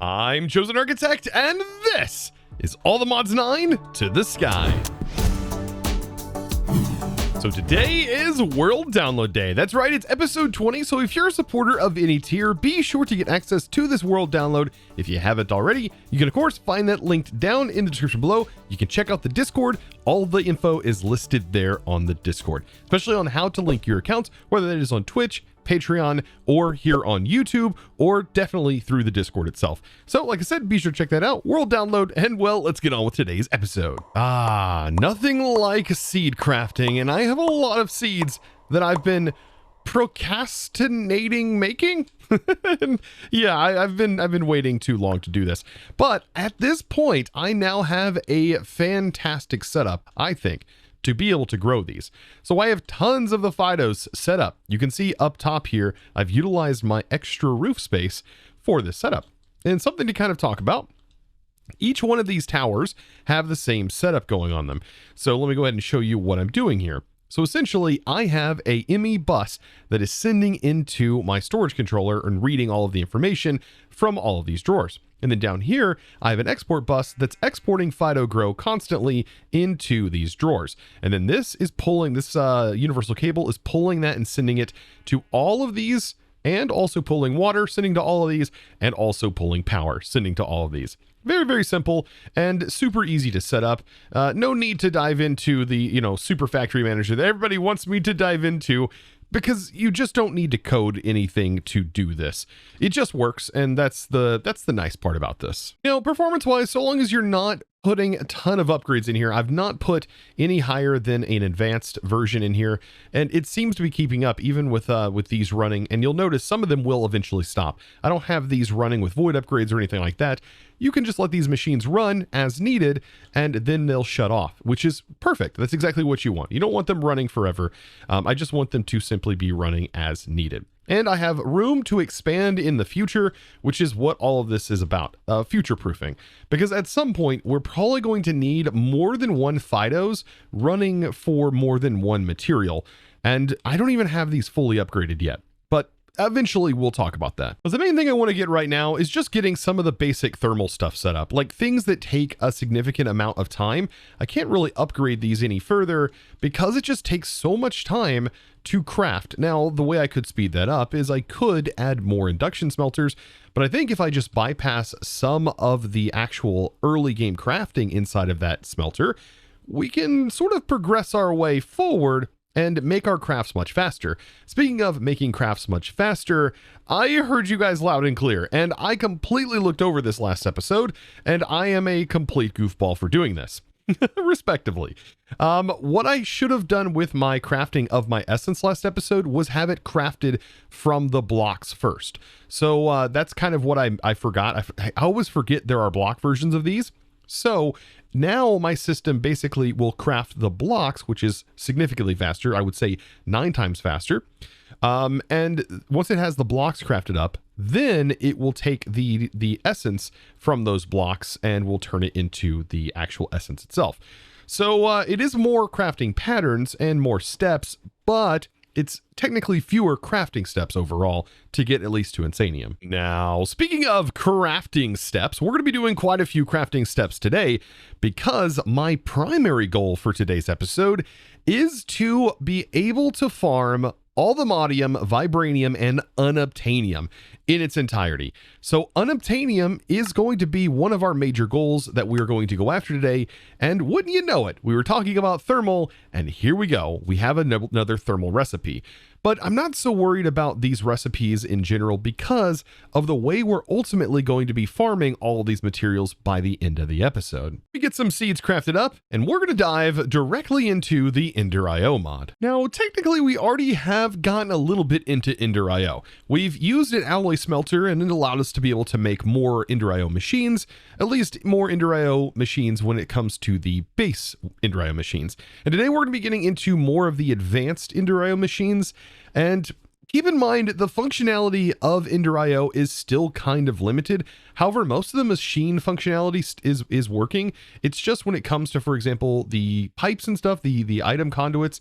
I'm ChosenArchitect, and this is All the Mods 9 to the Sky. So today is World Download Day. That's right, it's episode 20, so if you're a supporter of any tier, be sure to get access to this world download. If you haven't already, you can of course find that linked down in the description below. You can check out the Discord. All the info is listed there on the Discord, especially on how to link your accounts, whether that is on Twitch, Patreon, or here on YouTube, or definitely through the Discord itself. So like I said, be sure to check that out. World download, and well, let's get on with today's episode. Nothing like seed crafting, and I have a lot of seeds that I've been procrastinating making. Yeah, I've been waiting too long to do this, but at this point I now have a fantastic setup, I think, to be able to grow these. So I have tons of the Fidos set up. You can see up top here, I've utilized my extra roof space for this setup. And something to kind of talk about, each one of these towers have the same setup going on them. So let me go ahead and show you what I'm doing here. So essentially I have a ME bus that is sending into my storage controller and reading all of the information from all of these drawers. And then down here, I have an export bus that's exporting Fido Grow constantly into these drawers. And then this is pulling, this universal cable is pulling that and sending it to all of these, and also pulling water, sending to all of these, and also pulling power, sending to all of these. Very, very simple and super easy to set up. No need to dive into the, super factory manager that everybody wants me to dive into, because you just don't need to code anything to do this. It just works, and that's the nice part about this. Performance-wise, so long as you're not putting a ton of upgrades in here, I've not put any higher than an advanced version in here, and it seems to be keeping up even with these running, and you'll notice some of them will eventually stop. I don't have these running with void upgrades or anything like that. You can just let these machines run as needed, and then they'll shut off, which is perfect. That's exactly what you want. You don't want them running forever. I just want them to simply be running as needed. And I have room to expand in the future, which is what all of this is about, future-proofing. Because at some point, we're probably going to need more than one Fidos running for more than one material. And I don't even have these fully upgraded yet. But eventually we'll talk about that. But the main thing I want to get right now is just getting some of the basic thermal stuff set up, like things that take a significant amount of time. I can't really upgrade these any further because it just takes so much time to craft. Now, the way I could speed that up is I could add more induction smelters, but I think if I just bypass some of the actual early game crafting inside of that smelter, we can sort of progress our way forward and make our crafts much faster. Speaking of making crafts much faster, I heard you guys loud and clear, and I completely looked over this last episode, and I am a complete goofball for doing this. Respectively. What I should have done with my crafting of my essence last episode was have it crafted from the blocks first. So that's kind of what I forgot. I always forget there are block versions of these. So now my system basically will craft the blocks, which is significantly faster. I would say 9 times faster. And once it has the blocks crafted up, then it will take the essence from those blocks and will turn it into the actual essence itself. So it is more crafting patterns and more steps, but it's technically fewer crafting steps overall to get at least to Insanium. Now, speaking of crafting steps, we're going to be doing quite a few crafting steps today because my primary goal for today's episode is to be able to farm all the Modium, Vibranium, and unobtanium in its entirety. So unobtanium is going to be one of our major goals that we are going to go after today. And wouldn't you know it, we were talking about thermal, and here we go. We have another thermal recipe. But I'm not so worried about these recipes in general because of the way we're ultimately going to be farming all of these materials by the end of the episode. We get some seeds crafted up, and we're going to dive directly into the Ender.io mod. Now, technically, we already have gotten a little bit into Ender.io. We've used an alloy smelter, and it allowed us to be able to make more Ender.io machines, at least more Ender.io machines when it comes to the base Ender.io machines. And today we're going to be getting into more of the advanced Ender.io machines. And keep in mind, the functionality of Ender.io is still kind of limited. However, most of the machine functionality is working. It's just when it comes to, for example, the pipes and stuff, the item conduits,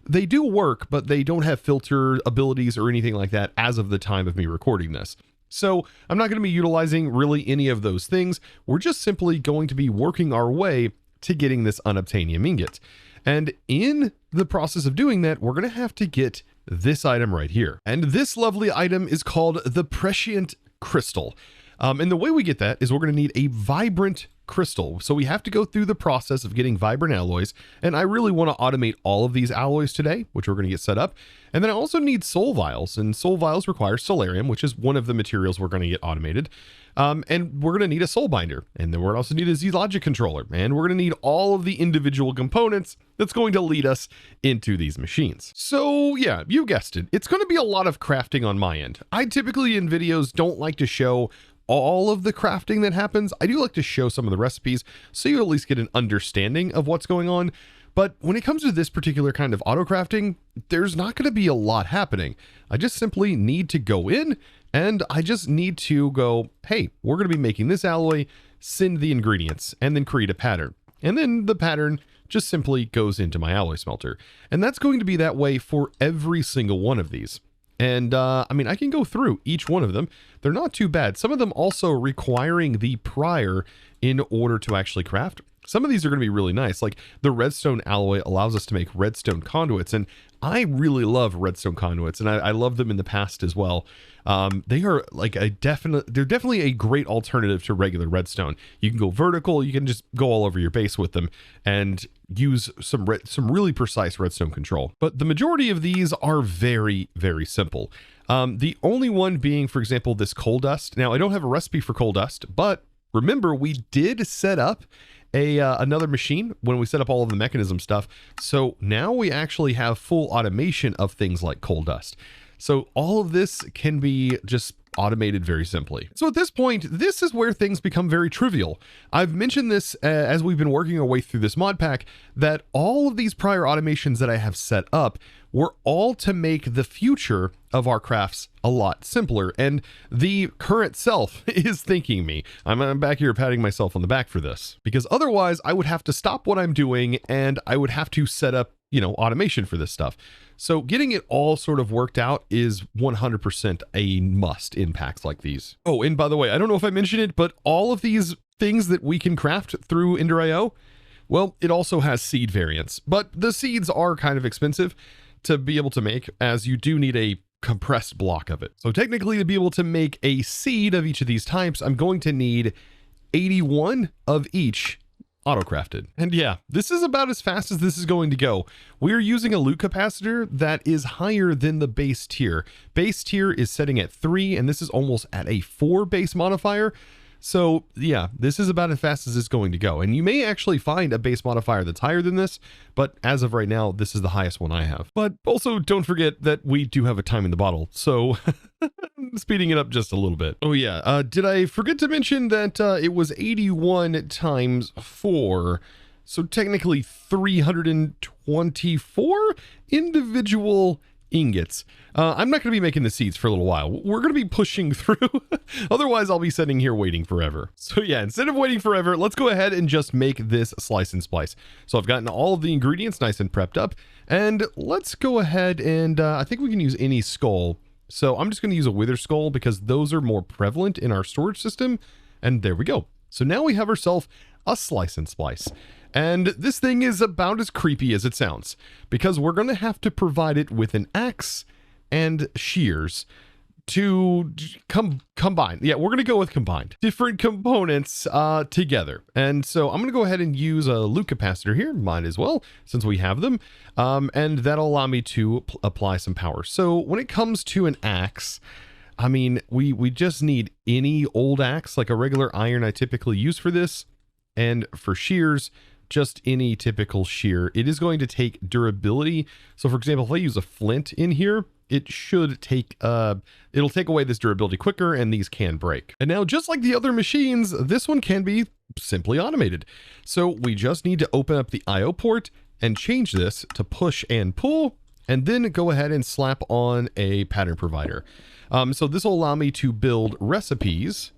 they do work, but they don't have filter abilities or anything like that as of the time of me recording this. So I'm not going to be utilizing really any of those things. We're just simply going to be working our way to getting this unobtanium ingot. And in the process of doing that, we're going to have to get this item right here. And this lovely item is called the prescient crystal. And the way we get that is we're going to need a vibrant crystal. So we have to go through the process of getting vibrant alloys. And I really want to automate all of these alloys today, which we're going to get set up. And then I also need soul vials, and soul vials require solarium, which is one of the materials we're going to get automated. And we're going to need a soul binder, and then we're going to also need a Z-Logic controller, and we're going to need all of the individual components that's going to lead us into these machines. So yeah, you guessed it. It's going to be a lot of crafting on my end. I typically in videos don't like to show all of the crafting that happens. I do like to show some of the recipes so you at least get an understanding of what's going on. But when it comes to this particular kind of auto crafting, there's not going to be a lot happening. I just simply need to go in and I just need to go, hey, we're going to be making this alloy, send the ingredients, and then create a pattern. And then the pattern just simply goes into my alloy smelter. And that's going to be that way for every single one of these. And I mean, I can go through each one of them. They're not too bad. Some of them also requiring the prior in order to actually craft. Some of these are going to be really nice. Like the redstone alloy allows us to make redstone conduits. And I really love redstone conduits, and I love them in the past as well. They are like they're definitely a great alternative to regular redstone. You can go vertical, you can just go all over your base with them and use some really precise redstone control. But the majority of these are very, very simple. The only one being, for example, this coal dust. Now I don't have a recipe for coal dust, but remember we did set up another machine when we set up all of the mechanism stuff. So now we actually have full automation of things like coal dust. So all of this can be just automated very simply. So at this point, this is where things become very trivial. I've mentioned this as we've been working our way through this mod pack, that all of these prior automations that I have set up were all to make the future of our crafts a lot simpler. And the current self is thanking me. I'm back here patting myself on the back for this, because otherwise I would have to stop what I'm doing and I would have to set up, automation for this stuff. So getting it all sort of worked out is 100% a must in packs like these. Oh, and by the way, I don't know if I mentioned it, but all of these things that we can craft through Ender.io, well, it also has seed variants, but the seeds are kind of expensive to be able to make, as you do need a compressed block of it. So technically, to be able to make a seed of each of these types, I'm going to need 81 of each auto-crafted. And yeah, this is about as fast as this is going to go. We're using a loot capacitor that is higher than the base tier. Base tier is setting at 3, and this is almost at a 4 base modifier. So yeah, this is about as fast as it's going to go. And you may actually find a base modifier that's higher than this, but as of right now, this is the highest one I have. But also don't forget that we do have a time in the bottle, so speeding it up just a little bit. Oh yeah, did I forget to mention that it was 81 times 4, so technically 324 individual ingots. I'm not going to be making the seeds for a little while. We're going to be pushing through. Otherwise, I'll be sitting here waiting forever. So yeah, instead of waiting forever, let's go ahead and just make this slice and splice. So I've gotten all of the ingredients nice and prepped up. And let's go ahead and I think we can use any skull. So I'm just going to use a wither skull because those are more prevalent in our storage system. And there we go. So now we have ourselves a slice and splice. And this thing is about as creepy as it sounds, because we're going to have to provide it with an axe and shears to combine. Yeah, we're going to go with combined. Different components together. And so I'm going to go ahead and use a loot capacitor here, might as well, since we have them. And that'll allow me to apply some power. So when it comes to an axe, I mean, we just need any old axe, like a regular iron I typically use for this. And for shears, just any typical shear. It is going to take durability. So for example, if I use a flint in here, it should take, it'll take away this durability quicker, and these can break. And now, just like the other machines, this one can be simply automated. So we just need to open up the IO port and change this to push and pull, and then go ahead and slap on a pattern provider. So this will allow me to build recipes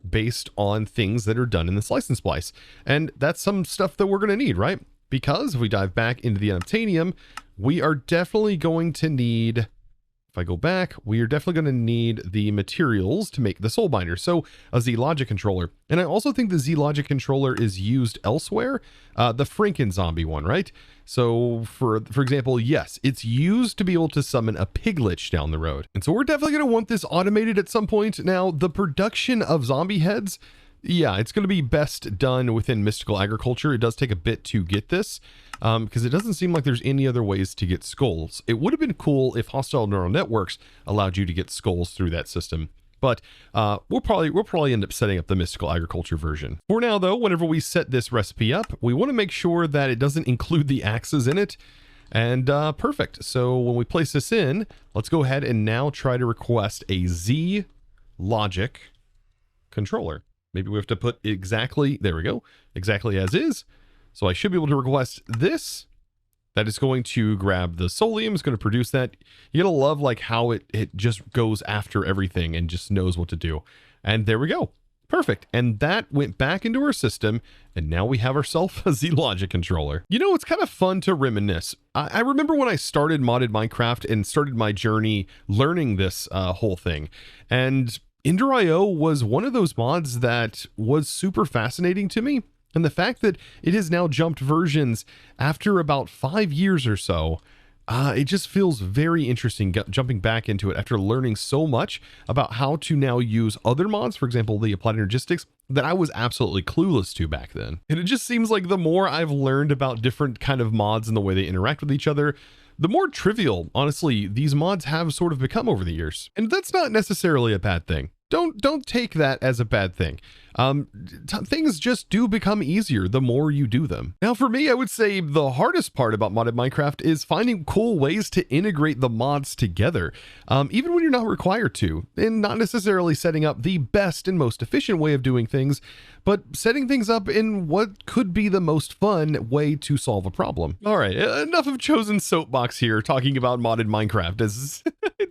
based on things that are done in the slice and splice. And that's some stuff that we're going to need, right? Because if we dive back into the unobtanium, we are definitely going to need, if I go back, we are definitely going to need the materials to make the soul binder. So a Z logic controller. And I also think the Z logic controller is used elsewhere. The Franken zombie one, right? So for example, yes, it's used to be able to summon a piglich down the road. And so we're definitely going to want this automated at some point. Now, the production of zombie heads, yeah, it's going to be best done within mystical agriculture. It does take a bit to get this because it doesn't seem like there's any other ways to get skulls. It would have been cool if hostile neural networks allowed you to get skulls through that system. But we'll probably end up setting up the mystical agriculture version. For now, though, whenever we set this recipe up, we want to make sure that it doesn't include the axes in it. And perfect. So when we place this in, let's go ahead and now try to request a Z logic controller. Maybe we have to put exactly, there we go, exactly as is. So I should be able to request this. That is going to grab the soulium, it's going to produce that. You gotta love like how it just goes after everything and just knows what to do. And there we go. Perfect. And that went back into our system, and now we have ourselves a Z logic controller. You know, it's kind of fun to reminisce. I remember when I started modded Minecraft and started my journey learning this whole thing. And Ender.io was one of those mods that was super fascinating to me. And the fact that it has now jumped versions after about 5 years or so, it just feels very interesting jumping back into it after learning so much about how to now use other mods, for example, the applied energistics, that I was absolutely clueless to back then. And it just seems like the more I've learned about different kind of mods and the way they interact with each other, the more trivial, honestly, these mods have sort of become over the years. And that's not necessarily a bad thing. Don't take that as a bad thing. Things just do become easier the more you do them. Now, for me, I would say the hardest part about modded Minecraft is finding cool ways to integrate the mods together, even when you're not required to, and not necessarily setting up the best and most efficient way of doing things, but setting things up in what could be the most fun way to solve a problem. All right, enough of Chosen soapbox here talking about modded Minecraft. It's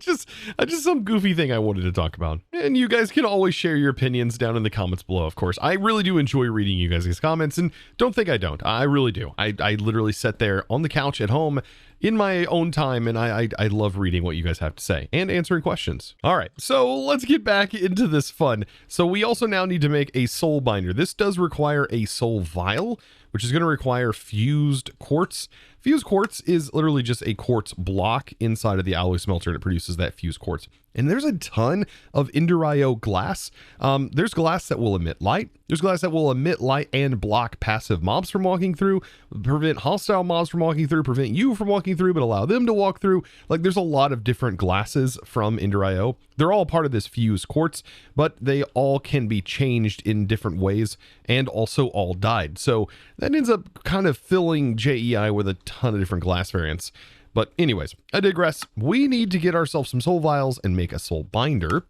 just some goofy thing I wanted to talk about. And you guys can always share your opinions down in the comments below, of course. I really do enjoy reading you guys' comments, and don't think I don't. I really do. I literally sit there on the couch at home in my own time, and I love reading what you guys have to say and answering questions. All right, so let's get back into this fun. So we also now need to make a soul binder. This does require a soul vial, which is going to require fused quartz. Fused quartz is literally just a quartz block inside of the alloy smelter, and it produces that fused quartz. And there's a ton of Ender.io glass. There's glass that will emit light. There's glass that will emit light and block passive mobs from walking through, prevent hostile mobs from walking through, prevent you from walking through, but allow them to walk through. Like, there's a lot of different glasses from Ender.io. They're all part of this fused quartz, but they all can be changed in different ways and also all dyed. So that ends up kind of filling JEI with a ton of different glass variants. But anyways, I digress. We need to get ourselves some soul vials and make a soul binder.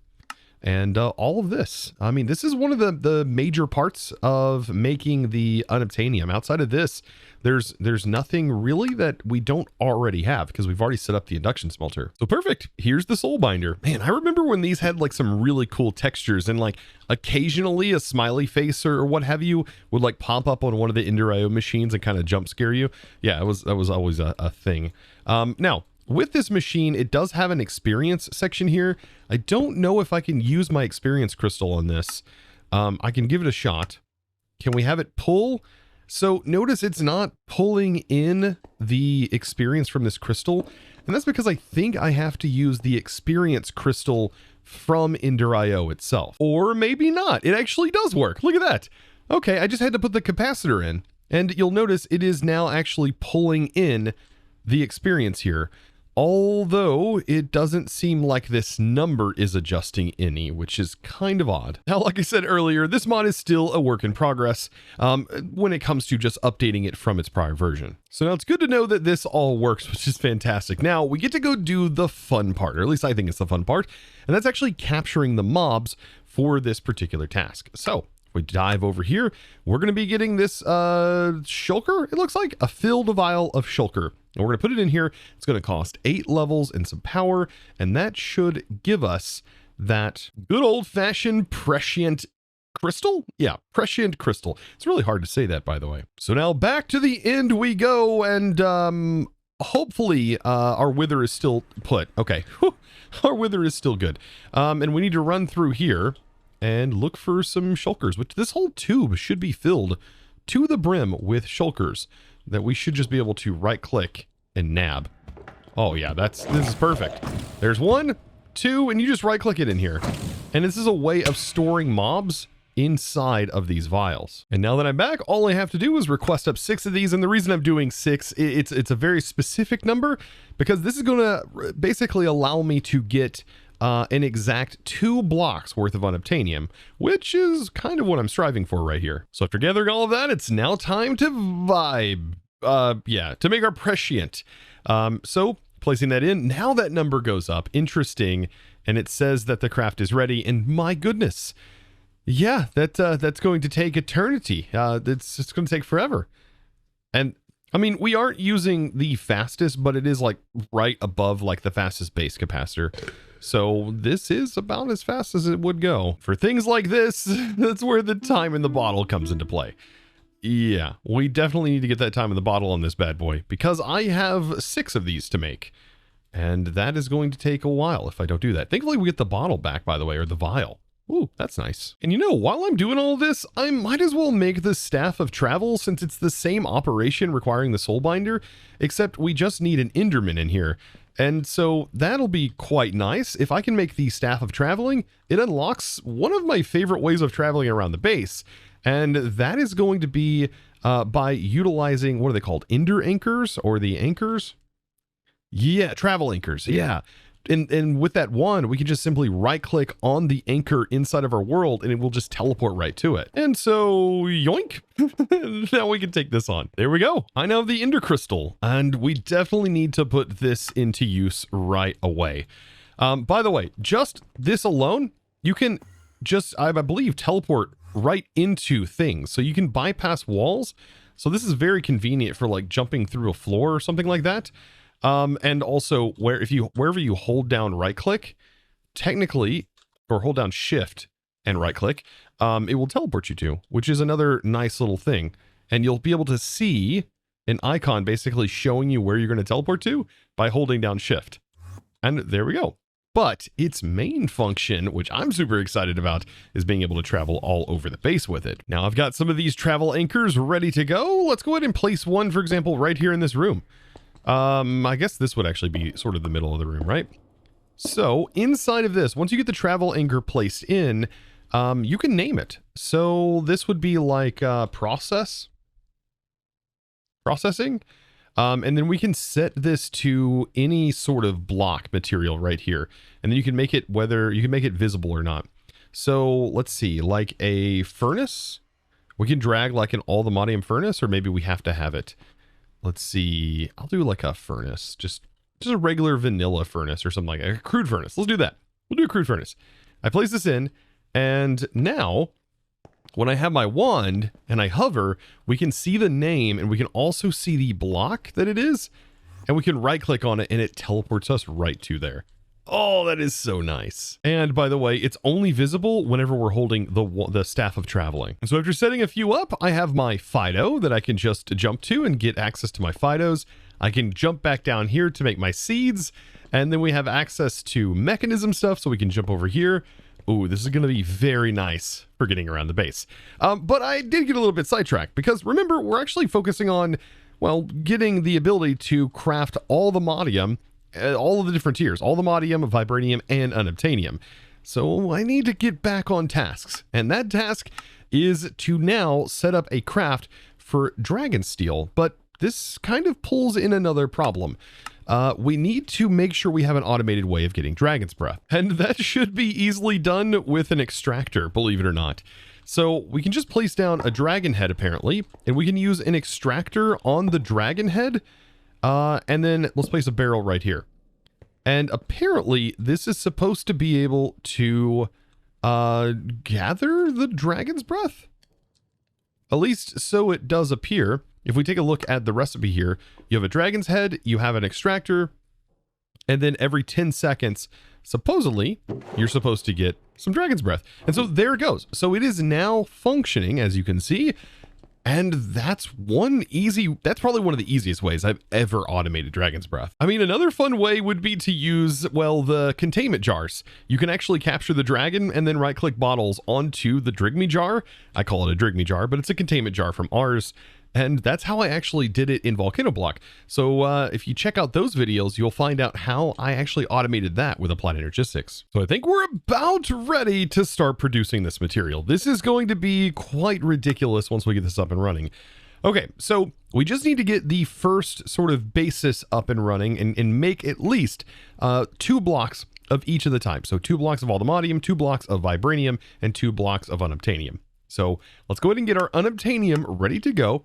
And all of this, I mean, this is one of the major parts of making the unobtanium. Outside of this, there's nothing really that we don't already have because we've already set up the induction smelter. So perfect. Here's the soul binder. Man, I remember when these had like some really cool textures, and like occasionally a smiley face or what have you would like pop up on one of the Ender.io machines and kind of jump scare you. Yeah, that was always a thing. Now, with this machine, it does have an experience section here. I don't know if I can use my experience crystal on this. I can give it a shot. Can we have it pull? So notice it's not pulling in the experience from this crystal. And that's because I think I have to use the experience crystal from Ender.io itself. Or maybe not. It actually does work. Look at that. Okay, I just had to put the capacitor in. And you'll notice it is now actually pulling in the experience here. Although it doesn't seem like this number is adjusting any, which is kind of odd. Now, like I said earlier, this mod is still a work in progress when it comes to just updating it from its prior version. So now it's good to know that this all works, which is fantastic. Now we get to go do the fun part, or at least I think it's the fun part, and that's actually capturing the mobs for this particular task. So if we dive over here, we're going to be getting this shulker, it looks like, a filled vial of shulker. And we're going to put it in here. It's going to cost 8 levels and some power, and that should give us that good old-fashioned prescient crystal? Yeah, prescient crystal. It's really hard to say that, by the way. So now back to the end we go, and hopefully our wither is still put. Okay. Whew. Our wither is still good. And we need to run through here and look for some shulkers, which this whole tube should be filled to the brim with shulkers that we should just be able to right click and nab. Oh yeah, this is perfect. There's 1, 2, and you just right click it in here. And this is a way of storing mobs inside of these vials. And now that I'm back, all I have to do is request up 6 of these. And the reason I'm doing 6, it's a very specific number because this is going to basically allow me to get an exact 2 blocks worth of unobtanium, which is kind of what I'm striving for right here. So after gathering all of that, it's now time to vibe. To make our prescient. So placing that in, now that number goes up. Interesting. And it says that the craft is ready. And my goodness. Yeah, that's going to take eternity. It's going to take forever. And I mean, we aren't using the fastest, but it is like right above like the fastest base capacitor. So this is about as fast as it would go. For things like this, that's where the time in the bottle comes into play. Yeah, we definitely need to get that time in the bottle on this bad boy because I have 6 of these to make. And that is going to take a while if I don't do that. Thankfully, we get the bottle back, by the way, or the vial. Ooh, that's nice. And you know, while I'm doing all this, I might as well make the staff of travel since it's the same operation requiring the soul binder, except we just need an Enderman in here. And so that'll be quite nice. If I can make the staff of traveling, it unlocks one of my favorite ways of traveling around the base. And that is going to be by utilizing, what are they called? Ender anchors or the anchors? Yeah, travel anchors. Yeah. And with that wand, we can just simply right click on the anchor inside of our world and it will just teleport right to it. And so yoink, now we can take this on. There we go. I now have the ender crystal and we definitely need to put this into use right away. By the way, just this alone, you can just, I believe, teleport right into things. So you can bypass walls. So this is very convenient for like jumping through a floor or something like that. And also wherever you hold down right click, technically, or hold down shift and right click, it will teleport you to, which is another nice little thing. And you'll be able to see an icon basically showing you where you're going to teleport to by holding down shift. And there we go. But its main function, which I'm super excited about, is being able to travel all over the base with it. Now I've got some of these travel anchors ready to go. Let's go ahead and place one, for example, right here in this room. I guess this would actually be sort of the middle of the room, right? So inside of this, once you get the travel anchor placed in, you can name it. So this would be like processing. And then we can set this to any sort of block material right here. And then you can make it visible or not. So let's see, like a furnace. We can drag like an all the Modium furnace, or maybe we have to have it. Let's see. I'll do like a furnace, just a regular vanilla furnace or something like that. A crude furnace. Let's do that. We'll do a crude furnace. I place this in, and now when I have my wand and I hover, we can see the name and we can also see the block that it is, and we can right click on it and it teleports us right to there. Oh, that is so nice. And by the way, it's only visible whenever we're holding the staff of traveling. So after setting a few up, I have my Fido that I can just jump to and get access to my Fidos. I can jump back down here to make my seeds. And then we have access to mechanism stuff, so we can jump over here. Ooh, this is going to be very nice for getting around the base. But I did get a little bit sidetracked because remember, we're actually focusing on, well, getting the ability to craft all the Modium, all of the different tiers, all the Modium, Vibranium, and Unobtanium. So I need to get back on tasks. And that task is to now set up a craft for Dragon Steel. But this kind of pulls in another problem. We need to make sure we have an automated way of getting Dragon's Breath. And that should be easily done with an extractor, believe it or not. So we can just place down a dragon head, apparently, and we can use an extractor on the dragon head. And then let's place a barrel right here. And apparently this is supposed to be able to gather the Dragon's Breath. At least so it does appear. If we take a look at the recipe here, you have a dragon's head, you have an extractor, and then every 10 seconds, supposedly, you're supposed to get some Dragon's Breath. And so there it goes. So it is now functioning, as you can see. And that's probably one of the easiest ways I've ever automated Dragon's Breath. I mean, another fun way would be to use, well, the containment jars. You can actually capture the dragon and then right-click bottles onto the Drigme jar. I call it a Drigme jar, but it's a containment jar from ours. And that's how I actually did it in Volcano Block. So if you check out those videos, you'll find out how I actually automated that with Applied Energistics. So I think we're about ready to start producing this material. This is going to be quite ridiculous once we get this up and running. Okay, so we just need to get the first sort of basis up and running and make at least 2 blocks of each of the types. So 2 blocks of all the Modium, 2 blocks of Vibranium, and 2 blocks of unobtanium. So let's go ahead and get our unobtanium ready to go.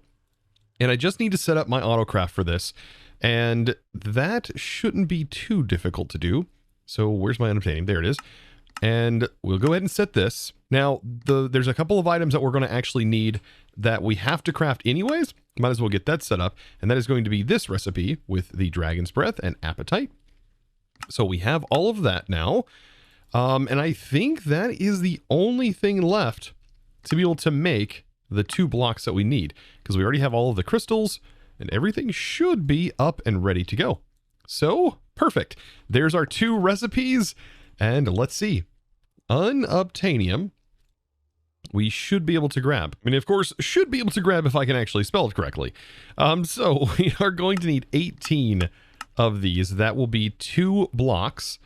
And I just need to set up my autocraft for this, and that shouldn't be too difficult to do. So where's my unobtanium? There it is. And we'll go ahead and set this. Now, there's a couple of items that we're going to actually need that we have to craft anyways. Might as well get that set up. And that is going to be this recipe with the Dragon's Breath and Appetite. So we have all of that now. And I think that is the only thing left to be able to make the 2 blocks that we need, because we already have all of the crystals and everything should be up and ready to go. So perfect. There's our 2 recipes, and let's see. Unobtanium we should be able to grab. I mean, of course, should be able to grab if I can actually spell it correctly. So we are going to need 18 of these. That will be 2 blocks.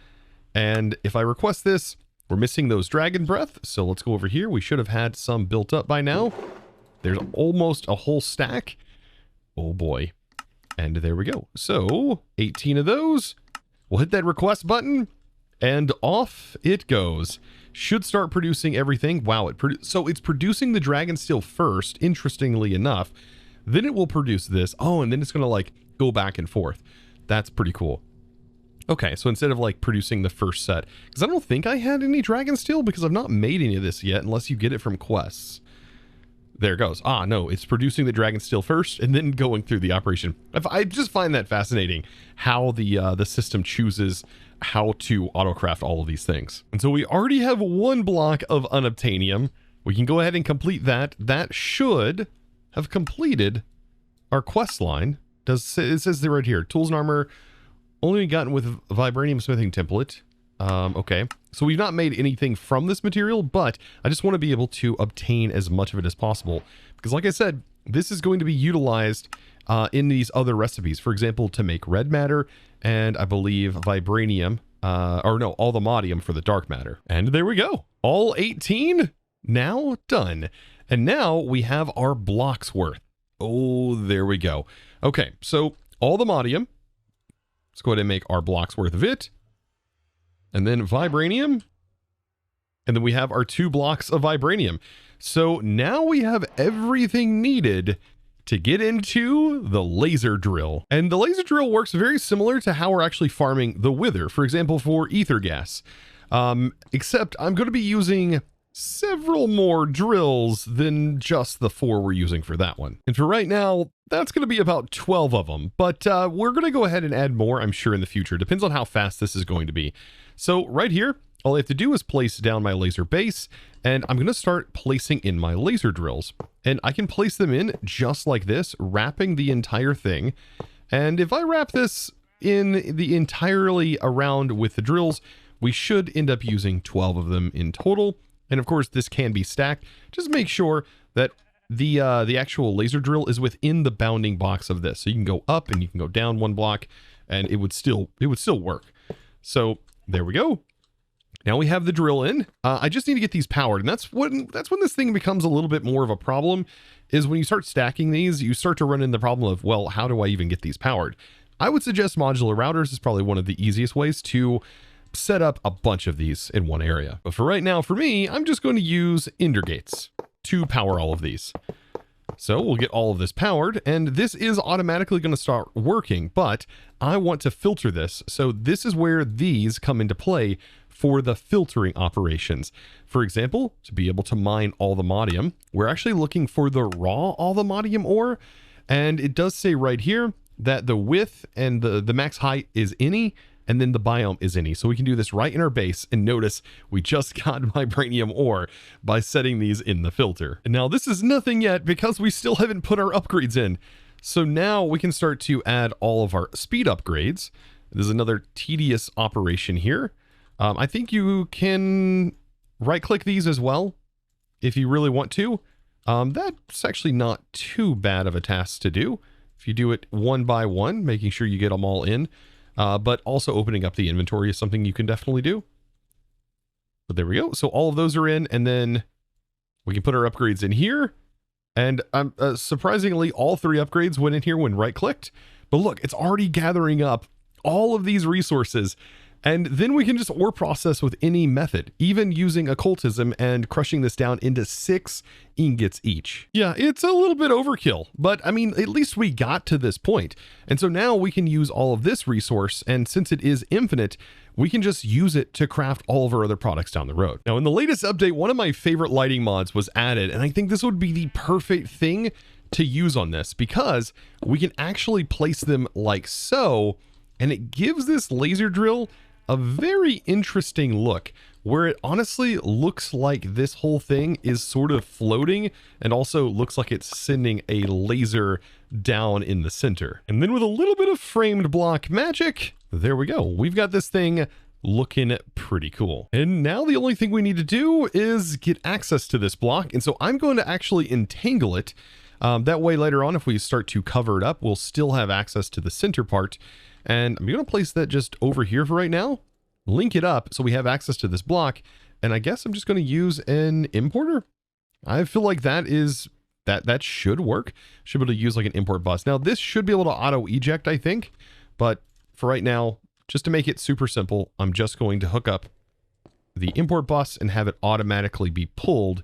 And if I request this, we're missing those Dragon Breath, so let's go over here. We should have had some built up by now. There's almost a whole stack. Oh boy. And there we go. So 18 of those. We'll hit that request button and off it goes. Should start producing everything. Wow, so it's producing the dragon steel first, interestingly enough. Then it will produce this. Oh, and then it's gonna like go back and forth. That's pretty cool. Okay, so instead of like producing the first set, because I don't think I had any dragon steel because I've not made any of this yet unless you get it from quests. There it goes. Ah, no, it's producing the dragon steel first and then going through the operation. I just find that fascinating how the system chooses how to autocraft all of these things. And so we already have 1 block of unobtanium. We can go ahead and complete that. That should have completed our quest line. It says right here, tools and armor only gotten with Vibranium smithing template. Okay, so we've not made anything from this material, but I just want to be able to obtain as much of it as possible. Because like I said, this is going to be utilized in these other recipes. For example, to make red matter, and I believe Vibranium, or no, all the Modium for the dark matter. And there we go. All 18 now done. And now we have our blocks worth. Oh, there we go. Okay, so all the Modium. Let's go ahead and make our blocks worth of it. And then Vibranium. And then we have our 2 blocks of Vibranium. So now we have everything needed to get into the laser drill. And the laser drill works very similar to how we're actually farming the wither. For example, for ether gas. Except I'm going to be using several more drills than just the 4 we're using for that one. And for right now, that's going to be about 12 of them, but we're going to go ahead and add more, I'm sure, in the future. Depends on how fast this is going to be. So right here, all I have to do is place down my laser base, and I'm going to start placing in my laser drills. And I can place them in just like this, wrapping the entire thing. And if I wrap this in the entirely around with the drills, we should end up using 12 of them in total. And of course, this can be stacked. Just make sure that the actual laser drill is within the bounding box of this. So you can go up and you can go down 1 block, and it would still work. So there we go. Now we have the drill in. I just need to get these powered, and that's when this thing becomes a little bit more of a problem. Is when you start stacking these, you start to run into the problem of, well, how do I even get these powered? I would suggest modular routers is probably one of the easiest ways to set up a bunch of these in one area. But for right now, for me, I'm just going to use Ender gates to power all of these. So we'll get all of this powered, and this is automatically going to start working, but I want to filter this. So this is where these come into play for the filtering operations. For example, to be able to mine all the Modium, we're actually looking for the raw all the Modium ore, and it does say right here that the width and the max height is any. and then the biome is any. So we can do this right in our base, and notice we just got vibranium ore by setting these in the filter. And now this is nothing yet because we still haven't put our upgrades in. So now we can start to add all of our speed upgrades. There's another tedious operation here. I think you can right click these as well if you really want to. That's actually not too bad of a task to do. If you do it one by one, making sure you get them all in, but also opening up the inventory is something you can definitely do. But there we go. So all of those are in, and then we can put our upgrades in here. And surprisingly, all 3 upgrades went in here when right clicked. But look, it's already gathering up all of these resources. And then we can just ore process with any method, even using occultism and crushing this down into 6 ingots each. Yeah, it's a little bit overkill, but I mean, at least we got to this point. And so now we can use all of this resource, and since it is infinite, we can just use it to craft all of our other products down the road. Now, in the latest update, one of my favorite lighting mods was added, and I think this would be the perfect thing to use on this because we can actually place them like so, and it gives this laser drill a very interesting look where it honestly looks like this whole thing is sort of floating and also looks like it's sending a laser down in the center. And then with a little bit of framed block magic, there we go. We've got this thing looking pretty cool. And now the only thing we need to do is get access to this block. And so I'm going to actually entangle it. That way later on, if we start to cover it up, we'll still have access to the center part. And I'm going to place that just over here for right now, link it up so we have access to this block. And I guess I'm just going to use an importer. I feel like that should work. Should be able to use like an import bus. Now this should be able to auto eject, I think. But for right now, just to make it super simple, I'm just going to hook up the import bus and have it automatically be pulled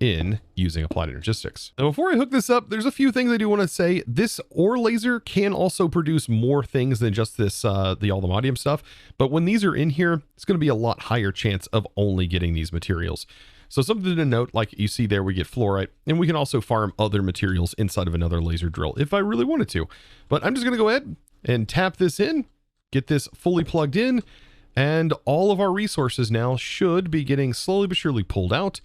in using applied energistics. Now, before I hook this up, there's a few things I do want to say. This ore laser can also produce more things than just this, all the Modium stuff. But when these are in here, it's going to be a lot higher chance of only getting these materials. So something to note, like you see there, we get fluorite, and we can also farm other materials inside of another laser drill if I really wanted to. But I'm just going to go ahead and tap this in, get this fully plugged in, and all of our resources now should be getting slowly but surely pulled out.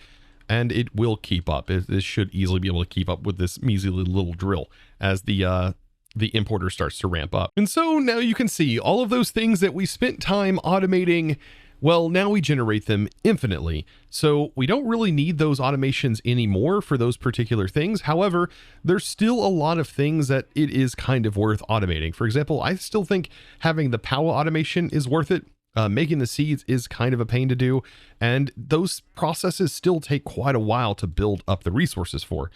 And it will keep up. This should easily be able to keep up with this measly little drill as the importer starts to ramp up. And so now you can see all of those things that we spent time automating. Well, now we generate them infinitely. So we don't really need those automations anymore for those particular things. However, there's still a lot of things that it is kind of worth automating. For example, I still think having the power automation is worth it. Making the seeds is kind of a pain to do, and those processes still take quite a while to build up the resources for.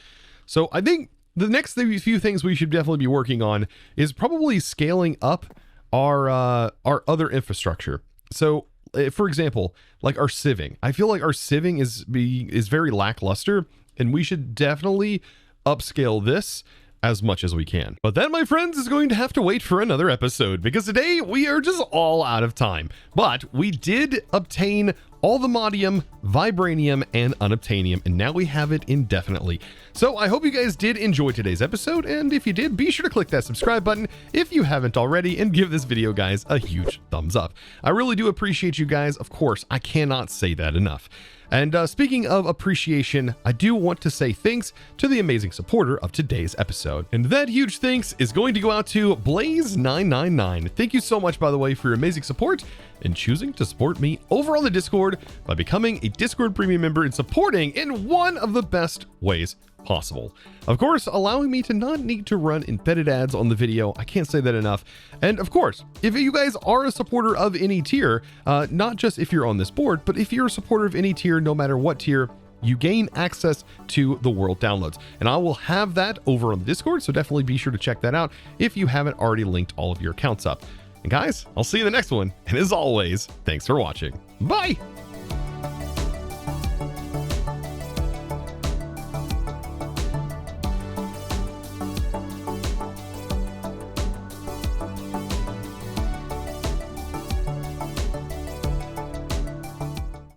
So I think the next few things we should definitely be working on is probably scaling up our other infrastructure. So for example, like our sieving, I feel like our sieving is very lackluster, and we should definitely upscale this as much as we can. But that, my friends, is going to have to wait for another episode because today we are just all out of time. But we did obtain all the Modium, Vibranium, and Unobtanium, and now we have it indefinitely. So I hope you guys did enjoy today's episode, and if you did, be sure to click that subscribe button if you haven't already, and give this video, guys, a huge thumbs up. I really do appreciate you guys. Of course, I cannot say that enough. And speaking of appreciation, I do want to say thanks to the amazing supporter of today's episode. And that huge thanks is going to go out to Blaze999. Thank you so much, by the way, for your amazing support and choosing to support me over on the Discord by becoming a Discord premium member and supporting in one of the best ways possible. Of course, allowing me to not need to run embedded ads on the video. I can't say that enough. And of course, if you guys are a supporter of any tier, not just if you're on this board, but if you're a supporter of any tier, no matter what tier, you gain access to the world downloads. And I will have that over on the Discord, so definitely be sure to check that out if you haven't already linked all of your accounts up. And guys, I'll see you in the next one. And as always, thanks for watching. Bye!